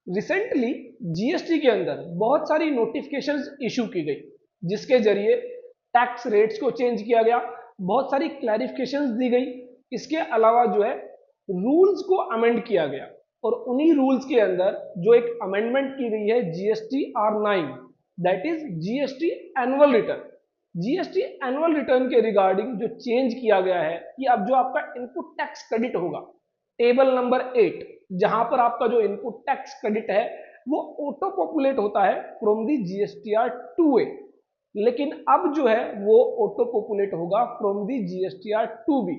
Recently GST के अंदर बहुत सारी नोटिफिकेशंस इशू की गई, जिसके जरिए टैक्स रेट्स को चेंज किया गया, बहुत सारी क्लैरिफिकेशंस दी गई। इसके अलावा जो है रूल्स को अमेंड किया गया, और उन्हीं रूल्स के अंदर जो एक अमेंडमेंट की गई है GST R9, that is GST annual return. GST annual return के रिगार्डिंग जो चेंज किया गया है कि अब जो आपका इनपुट टैक्स क्रेडिट होगा, टेबल नंबर 8, जहां पर आपका जो इनपुट टैक्स क्रेडिट है वो ऑटो पॉपुलेट होता है फ्रॉम दी जीएसटीआर 2A, लेकिन अब जो है वो ऑटो पॉपुलेट होगा फ्रॉम दी जीएसटीआर 2B।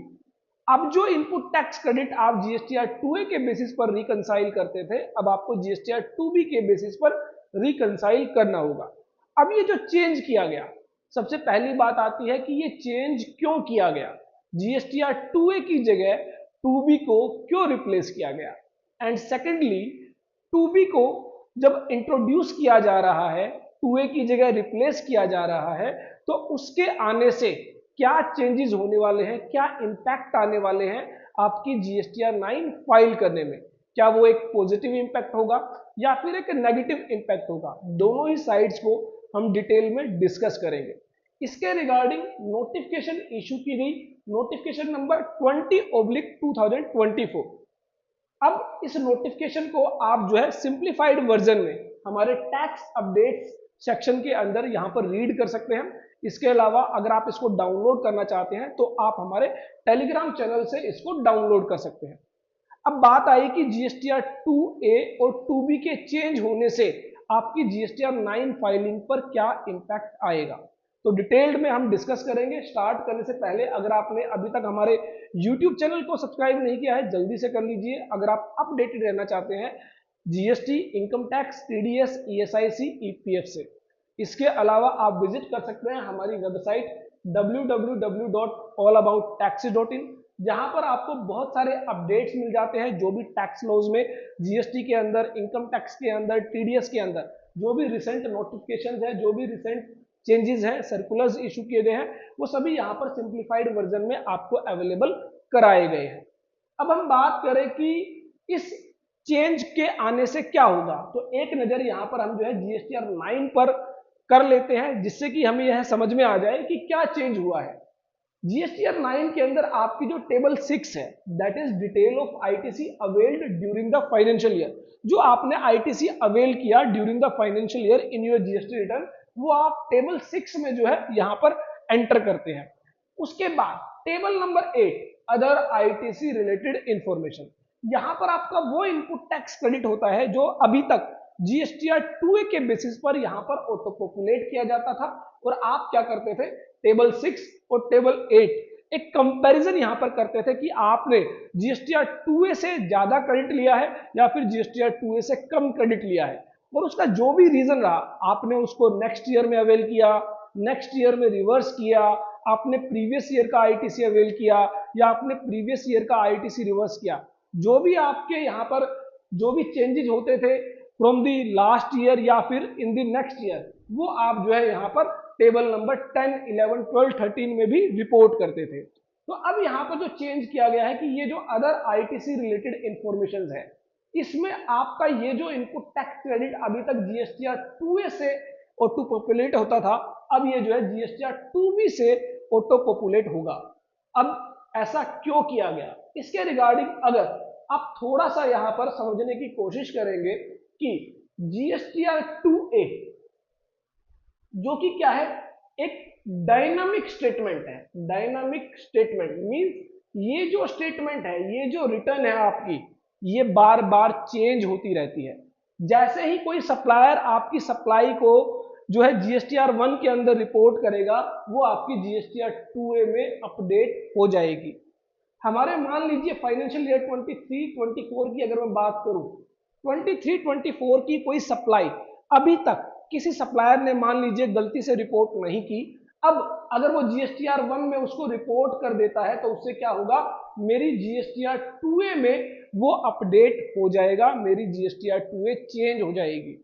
अब जो इनपुट टैक्स क्रेडिट आप जीएसटीआर 2A के बेसिस पर रिकंसाइल करते थे, अब आपको जीएसटीआर 2B के बेसिस पर रिकंसाइल करना होगा। अब ये जो चेंज किया गया, सबसे पहली बात आती है कि ये चेंज क्यों किया गया, जीएसटीआर 2A की जगह 2B को क्यों रिप्लेस किया गया, एंड सेकेंडली 2B को जब इंट्रोड्यूस किया जा रहा है, 2A की जगह रिप्लेस किया जा रहा है, तो उसके आने से क्या चेंजेस होने वाले हैं, क्या इंपैक्ट आने वाले हैं आपकी जीएसटीआर 9 फाइल करने में। क्या वो एक पॉजिटिव इंपैक्ट होगा या फिर एक नेगेटिव इंपैक्ट होगा, दोनों ही साइड्स को हम डिटेल में डिस्कस करेंगे। इसके रिगार्डिंग नोटिफिकेशन इशू की गई, नोटिफिकेशन नंबर 20/2024। अब इस नोटिफिकेशन को आप जो है सिंप्लीफाइड वर्जन में हमारे टैक्स अपडेट्स सेक्शन के अंदर यहां पर रीड कर सकते हैं। इसके अलावा अगर आप इसको डाउनलोड करना चाहते हैं तो आप हमारे टेलीग्राम चैनल से इसको डाउनलोड कर सकते हैं। अब बात आई कि जीएसटीआर 2A और 2B के चेंज होने से आपकी जीएसटीआर 9 फाइलिंग पर क्या इंपैक्ट आएगा, तो डिटेल्ड में हम डिस्कस करेंगे। स्टार्ट करने से पहले अगर आपने अभी तक हमारे यूट्यूब चैनल को सब्सक्राइब नहीं किया है, जल्दी से कर लीजिए अगर आप अपडेटेड रहना चाहते हैं GST, income tax, TDS, ESIC, EPF से। इसके अलावा आप विजिट कर सकते हैं हमारी वेबसाइट www.allabouttaxes.in, जहां पर आपको बहुत सारे अपडेट्स मिल जाते हैं, जो भी टैक्स लॉज में जीएसटी के अंदर, इनकम टैक्स के अंदर, टीडीएस के अंदर जो भी रिसेंट नोटिफिकेशंस है, जो भी रिसेंट चेंजेस हैं, सर्कुलर्स इशू किए गए हैं, वो सभी यहाँ पर सिंप्लीफाइड वर्जन में आपको अवेलेबल कराए गए हैं। अब हम बात करें कि इस चेंज के आने से क्या होगा, तो एक नजर यहाँ पर हम जो है जीएसटीआर 9 पर कर लेते हैं, जिससे कि हमें यह समझ में आ जाए कि क्या चेंज हुआ है। जीएसटीआर 9 के अंदर आपकी जो टेबल 6 है, that is detail of ITC availed during the financial year, जो आपने आईटीसी अवेल किया during the financial year in your GST return, वो आप टेबल 6 में जो है यहां पर एंटर करते हैं। उसके बाद table number 8, other ITC related information, यहां पर आपका वो इनपुट टैक्स क्रेडिट होता है जो अभी तक जीएसटीआर 2A के बेसिस पर यहां पर ऑटो पॉपुलेट किया जाता था, और आप क्या करते थे, टेबल 6 और टेबल 8 एक कंपैरिजन यहां पर करते थे कि आपने जीएसटीआर 2A से ज्यादा क्रेडिट लिया है या फिर जीएसटीआर 2A से कम क्रेडिट लिया है, और उसका जो भी रीजन रहा आपने उसको नेक्स्ट ईयर में अवेल किया, नेक्स्ट ईयर में रिवर्स किया, आपने प्रीवियस ईयर का आईटीसी अवेल किया या आपने प्रीवियस ईयर का आईटीसी रिवर्स किया, जो भी आपके यहाँ पर जो भी चेंजेस होते थे फ्रॉम दी लास्ट ईयर या फिर इन दी नेक्स्ट ईयर, वो आप जो है यहाँ पर टेबल नंबर 10, 11, 12, 13 में भी रिपोर्ट करते थे। तो अब यहाँ पर जो चेंज किया गया है कि ये जो अदर आईटीसी रिलेटेड इंफॉर्मेशन है, इसमें आपका ये जो इनपुट टैक्स क्रेडिट अभी तक जीएसटीआर 2A से ऑटो पॉपुलेट होता था, अब ये जो है जीएसटीआर 2B से ऑटो पॉपुलेट होगा। अब ऐसा क्यों किया गया, इसके रिगार्डिंग अगर आप थोड़ा सा यहां पर समझने की कोशिश करेंगे कि जीएसटीआर 2A जो कि क्या है, एक डायनामिक स्टेटमेंट है। डायनामिक स्टेटमेंट मींस ये जो स्टेटमेंट है, ये जो रिटर्न है आपकी, ये बार बार चेंज होती रहती है। जैसे ही कोई सप्लायर आपकी सप्लाई को जो है जीएसटीआर 1 के अंदर रिपोर्ट करेगा, वो आपकी जीएसटीआर 2A में अपडेट हो जाएगी। हमारे मान लीजिए फाइनेंशियल ईयर 23-24 की अगर मैं बात करूं, 23-24 की कोई सप्लाई अभी तक किसी सप्लायर ने मान लीजिए गलती से रिपोर्ट नहीं की, अब अगर वो जीएसटीआर 1 में उसको रिपोर्ट कर देता है तो उससे क्या होगा, मेरी जीएसटीआर 2A में वो अपडेट हो जाएगा, मेरी जीएसटीआर 2A चेंज हो जाएगी।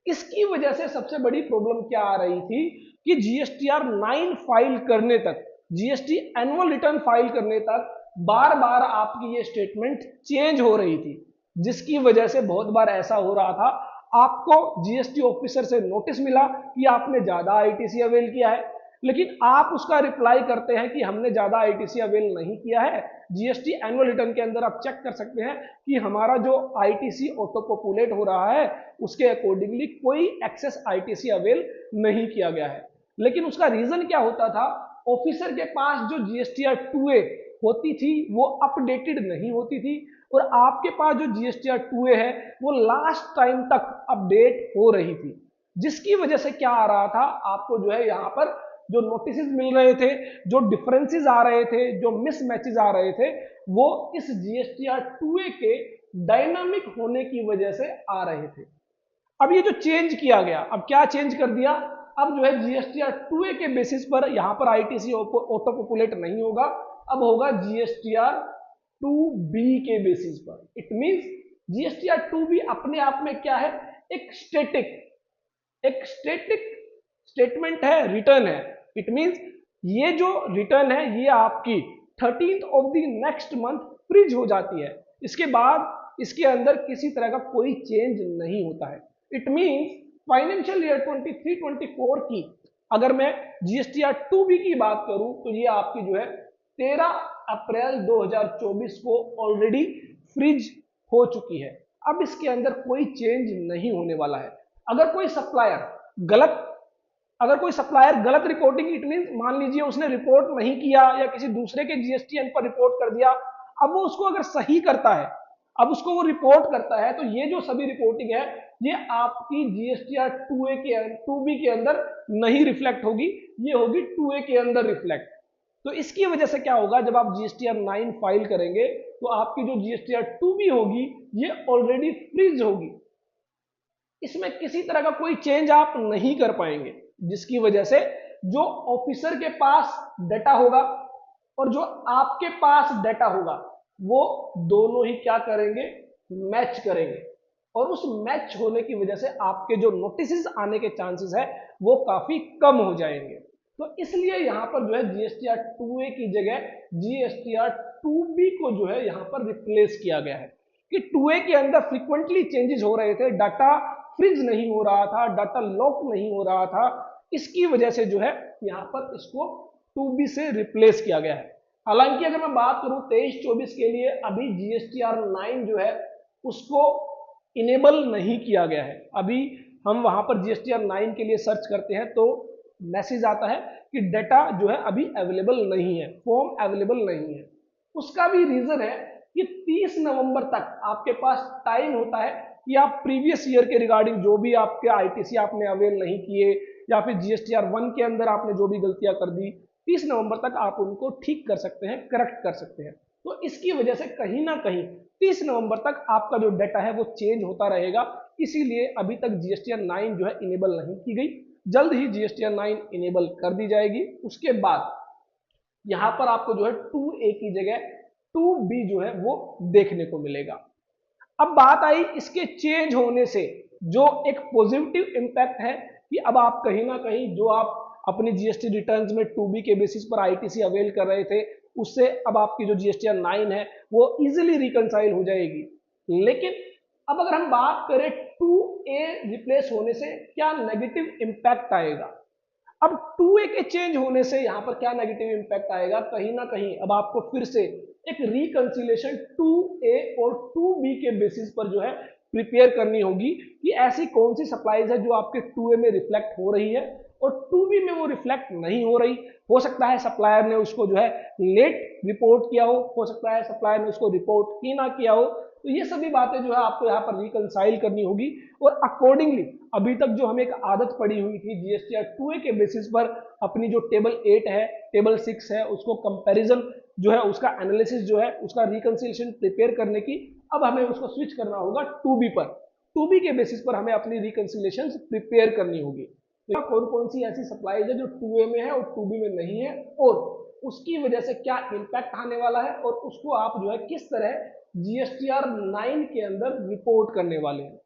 इसकी वजह से सबसे बड़ी प्रॉब्लम क्या आ रही थी कि जीएसटीआर 9 फाइल करने तक, जीएसटी एनुअल रिटर्न फाइल करने तक बार बार आपकी ये स्टेटमेंट चेंज हो रही थी। जिसकी वजह से बहुत बार ऐसा हो रहा था, आपको जीएसटी ऑफिसर से नोटिस मिला कि आपने ज्यादा आईटीसी अवेल किया है, लेकिन आप उसका रिप्लाई करते हैं कि हमने ज्यादा आईटीसी अवेल नहीं किया है। जीएसटी एनुअल रिटर्न के अंदर आप चेक कर सकते हैं कि हमारा जो आईटीसी ऑटो पॉपुलेट हो रहा है उसके अकॉर्डिंगली कोई एक्सेस आईटीसी अवेल नहीं किया गया है। लेकिन उसका रीजन क्या होता था, ऑफिसर के पास जो जीएसटीआर 2A होती थी वो अपडेटेड नहीं होती थी, और आपके पास जो जीएसटीआर 2A है वो लास्ट टाइम तक अपडेट हो रही थी, जिसकी वजह से क्या आ रहा था, आपको जो है यहाँ पर जो नोटिस मिल रहे थे, जो डिफरेंसेस आ रहे थे, जो मिसमैचेस आ रहे थे, वो इस जीएसटीआर 2A के डायनामिक होने की वजह से आ रहे थे। अब ये जो चेंज किया गया, अब क्या चेंज कर दिया, अब जो है जीएसटीआर 2A के बेसिस पर यहां पर आईटीसी ऑटो पॉपुलेट नहीं होगा, अब होगा जीएसटीआर 2B के बेसिस पर। इट मींस जीएसटीआर 2B अपने आप में क्या है, एक स्टेटिक स्टेटमेंट है, रिटर्न है। इट मींस ये जो रिटर्न है ये आपकी 13th of the next month freeze हो जाती है, इसके बाद इसके अंदर किसी तरह का कोई चेंज नहीं होता है। इट मींस फाइनेंशियल ईयर 23-24 की अगर मैं जीएसटीआर 2B की बात करूं तो ये आपकी जो है 13 अप्रैल 2024 को ऑलरेडी फ्रीज हो चुकी है। अब इसके अंदर कोई चेंज नहीं होने वाला है। अगर कोई सप्लायर गलत रिपोर्टिंग, इट मीन मान लीजिए उसने रिपोर्ट नहीं किया या किसी दूसरे के जीएसटीएन पर रिपोर्ट कर दिया, अब वो उसको अगर सही करता है, अब उसको वो रिपोर्ट करता है, तो ये जो सभी रिपोर्टिंग है ये आपकी जीएसटीआर 2B के अंदर नहीं रिफ्लेक्ट होगी, ये होगी 2A के अंदर रिफ्लेक्ट। तो इसकी वजह से क्या होगा, जब आप जीएसटीआर 9 फाइल करेंगे तो आपकी जो जीएसटीआर 2B होगी ये ऑलरेडी फ्रीज होगी, इसमें किसी तरह का कोई चेंज आप नहीं कर पाएंगे, जिसकी वजह से जो ऑफिसर के पास डाटा होगा और जो आपके पास डाटा होगा वो दोनों ही क्या करेंगे, मैच करेंगे, और उस मैच होने की वजह से आपके जो नोटिस आने के चांसेस है वो काफी कम हो जाएंगे। तो इसलिए यहां पर जो है जीएसटीआर 2A की जगह जीएसटीआर 2B को जो है यहां पर रिप्लेस किया गया है कि 2A के अंदर फ्रीक्वेंटली चेंजेस हो रहे थे, डाटा फ्रीज नहीं हो रहा था, डाटा लॉक नहीं हो रहा था, इसकी वजह से जो है यहां पर इसको 2B से रिप्लेस किया गया है। हालांकि अगर मैं बात करूं 23-24 के लिए अभी जीएसटीआर 9 जो है उसको इनेबल नहीं किया गया है। अभी हम वहां पर जीएसटीआर 9 के लिए सर्च करते हैं तो मैसेज आता है कि डाटा जो है अभी अवेलेबल नहीं है, फॉर्म अवेलेबल नहीं है। उसका भी रीजन है कि 30 नवंबर तक आपके पास टाइम होता है कि आप प्रीवियस ईयर के रिगार्डिंग जो भी आपके आईटीसी आपने अवेल नहीं किए या फिर जीएसटीआर 1 के अंदर आपने जो भी गलतियां कर दी, 30 नवंबर तक आप उनको ठीक कर सकते हैं, करेक्ट कर सकते हैं। तो इसकी वजह से कहीं ना कहीं 30 नवंबर तक आपका जो डाटा है वो चेंज होता रहेगा, इसीलिए अभी तक जीएसटीआर 9 जो है इनेबल नहीं की गई, जल्द ही जीएसटीआर 9 इनेबल कर दी जाएगी। उसके बाद यहां पर आपको जो है 2A की जगह 2B जो है वो देखने को मिलेगा। अब बात आई इसके चेंज होने से जो एक पॉजिटिव इंपैक्ट है कि अब आप कहीं ना कहीं जो आप अपनी जीएसटी रिटर्न्स में 2B के बेसिस पर आईटीसी अवेल कर रहे थे उससे अब आपकी जो जीएसटीआर 9 है वो इजीली रिकंसाइल हो जाएगी। लेकिन अब अगर हम बात करें 2A रिप्लेस होने से क्या नेगेटिव इंपैक्ट आएगा, अब 2A के चेंज होने से यहां पर क्या नेगेटिव इंपैक्ट आएगा, कहीं ना कहीं अब आपको फिर से एक रिकंसिलेशन 2A और 2B के बेसिस पर जो है प्रिपेयर करनी होगी कि ऐसी कौन सी सप्लाईज है जो आपके 2A में रिफ्लेक्ट हो रही है और 2B में वो रिफ्लेक्ट नहीं हो रही। हो सकता है सप्लायर ने उसको जो है लेट रिपोर्ट किया हो सकता है सप्लायर ने उसको रिपोर्ट ही ना किया हो, तो ये सभी बातें जो है आपको यहाँ पर रिकंसाइल करनी होगी और अकॉर्डिंगली अभी तक जो हमें एक आदत पड़ी हुई थी जीएसटीआर 2A के बेसिस पर अपनी जो टेबल 8 है, टेबल 6 है, उसको कंपैरिजन जो है, उसका एनालिसिस जो है, उसका रिकंसिलेशन प्रिपेयर करने की, अब हमें उसको स्विच करना होगा 2B पर। 2B के बेसिस पर हमें अपनी रिकंसिलेशन प्रिपेयर करनी होगी। तो कौन कौन सी ऐसी सप्लाईज है जो 2A में है और 2B में नहीं है और उसकी वजह से क्या इंपैक्ट आने वाला है और उसको आप जो है किस तरह जीएसटीआर 9 के अंदर रिपोर्ट करने वाले हैं।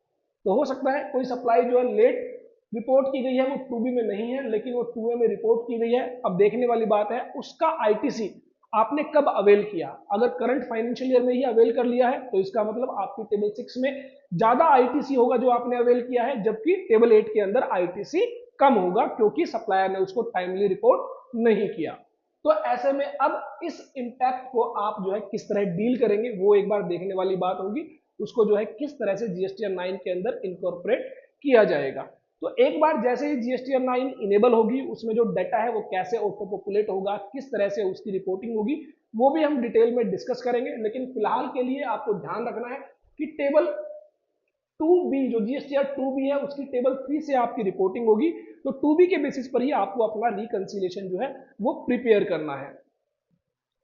तो हो सकता है कोई सप्लाई जो है लेट रिपोर्ट की गई है वो 2B में नहीं है लेकिन वो 2A में रिपोर्ट की गई है। अब देखने वाली बात है उसका आईटीसी आपने कब अवेल किया। अगर करंट फाइनेंशियल ईयर में ही अवेल कर लिया है तो इसका मतलब आपकी टेबल 6 में ज्यादा आईटीसी होगा जो आपने अवेल किया है, जबकि टेबल 8 के अंदर आईटीसी कम होगा क्योंकि सप्लायर ने उसको टाइमली रिपोर्ट नहीं किया। तो ऐसे में अब इस इम्पैक्ट को आप जो है किस तरह डील करेंगे वो एक बार देखने वाली बात होगी। उसको जो है किस तरह से जीएसटीआर 9 के अंदर इनकॉर्पोरेट किया जाएगा। तो एक बार जैसे ही जीएसटीआर 9 इनेबल होगी, उसमें जो डाटा है वो कैसे ऑटो पॉपुलेट होगा, किस तरह से उसकी रिपोर्टिंग होगी, वो भी हम डिटेल में डिस्कस करेंगे। लेकिन फिलहाल के लिए आपको ध्यान रखना है कि टेबल 2B जो जीएसटीआर 2B है उसकी टेबल 3 से आपकी रिपोर्टिंग होगी। तो 2B के बेसिस पर ही आपको अपना रिकंसिलिएशन जो है वो प्रिपेयर करना है।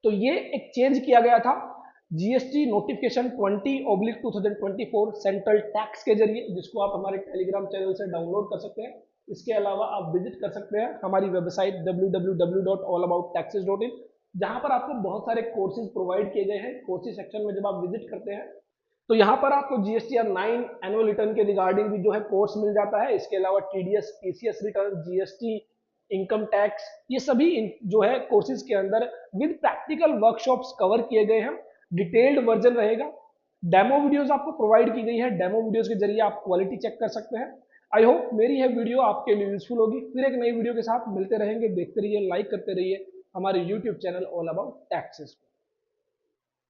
तो ये एक चेंज किया गया था जीएसटी नोटिफिकेशन 20/2024 सेंट्रल टैक्स के जरिए, जिसको आप हमारे टेलीग्राम चैनल से डाउनलोड कर सकते हैं। इसके अलावा आप विजिट कर सकते हैं हमारी वेबसाइट www.allabouttaxes.in, जहां पर आपको बहुत सारे कोर्सेज प्रोवाइड किए गए हैं। कोर्सेज सेक्शन में जब आप विजिट करते हैं तो यहाँ पर आपको जीएसटीआर 9 एनुअल रिटर्न के रिगार्डिंग भी जो है कोर्स मिल जाता है। इसके अलावा TDS TCS return, GST, income tax, ये सभी जो है कोर्सेज के अंदर विद प्रैक्टिकल वर्कशॉप्स कवर किए गए हैं। डिटेल्ड वर्जन रहेगा। डेमो वीडियोस आपको प्रोवाइड की गई है, डेमो वीडियोस के जरिए आप क्वालिटी चेक कर सकते हैं। आई होप मेरी यह वीडियो आपके लिए यूजफुल होगी। फिर एक नई वीडियो के साथ मिलते रहेंगे। देखते रहिए, लाइक करते रहिए हमारे YouTube channel all about taxes.